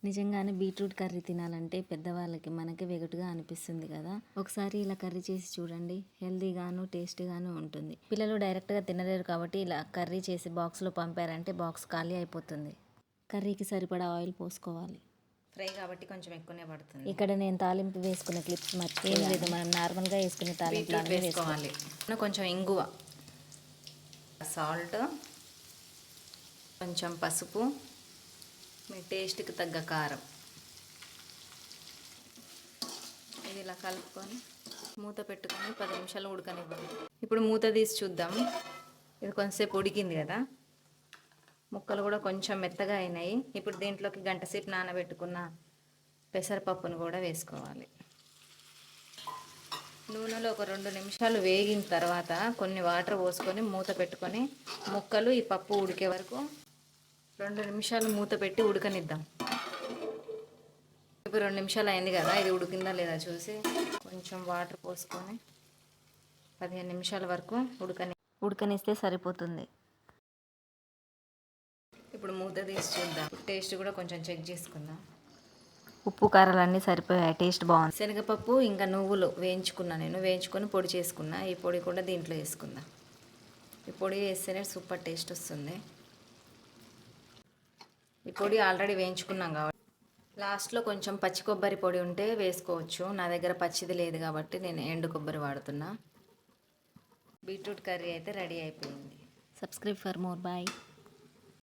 నిజంగానే beetroot curry తినాలంటే పెద్దవాళ్ళకి మనకి వెగటుగా అనిపిస్తుంది కదా. ఒకసారి ఇలా కర్రీ చేసి చూడండి. హెల్తీగాను టేస్టీగాను ఉంటుంది. పిల్లలు డైరెక్ట్గా తినలేరు కాబట్టి ఇలా కర్రీ చేసి బాక్స్లో పంపారంటే బాక్స్ ఖాళీ అయిపోతుంది. కర్రీకి సరిపడా ఆయిల్ పోసుకోవాలి. ఫ్రై కాబట్టి కొంచెం ఎక్కువనే పడుతుంది. ఇక్కడ నేను తాలింపు వేసుకునే క్లిప్స్ ఏం లేదు, మనం నార్మల్గా వేసుకునే తాలింపు వేసుకోవాలి. కొంచెం ఇంగువ, సాల్ట్, కొంచెం పసుపు, మీ టేస్ట్కి తగ్గ కారం. ఇది ఇలా కలుపుకొని మూత పెట్టుకొని 10 నిమిషాలు ఉడకనివ్వాలి. ఇప్పుడు మూత తీసి చూద్దాం. ఇది కొంచెంసేపు ఉడికింది కదా, ముక్కలు కూడా కొంచెం మెత్తగా అయినాయి. ఇప్పుడు దీంట్లోకి గంటసేపు నానబెట్టుకున్న పెసరపప్పును కూడా వేసుకోవాలి. నూనెలో ఒక 2 నిమిషాలు వేగిన తర్వాత కొన్ని వాటర్ పోసుకొని మూత పెట్టుకొని ముక్కలు ఈ పప్పు ఉడికే వరకు 2 నిమిషాలు మూత పెట్టి ఉడకనిద్దాం. ఇప్పుడు 2 నిమిషాలు అయింది కదా, ఇది ఉడికిందా లేదా చూసి కొంచెం వాటర్ పోసుకొని 15 నిమిషాల వరకు ఉడకనిస్తే సరిపోతుంది. ఇప్పుడు మూత తీసి చూద్దాం. టేస్ట్ కూడా కొంచెం చెక్ చేసుకుందాం. ఉప్పు కారాలు అన్నీ సరిపోయాయి, టేస్ట్ బాగుంది. శనగపప్పు ఇంకా నువ్వులు వేయించుకొని పొడి చేసుకున్నా. ఈ పొడి కూడా దీంట్లో వేసుకుందాం. ఈ పొడి వేస్తేనే సూపర్ టేస్ట్ వస్తుంది. ఈ పొడి ఆల్రెడీ వేయించుకున్నాం కాబట్టి లాస్ట్లో కొంచెం పచ్చి కొబ్బరి పొడి ఉంటే వేసుకోవచ్చు. నా దగ్గర పచ్చిది లేదు కాబట్టి నేను ఎండు కొబ్బరి వాడుతున్నా. బీట్రూట్ కర్రీ అయితే రెడీ అయిపోయింది. Subscribe for more. బాయ్.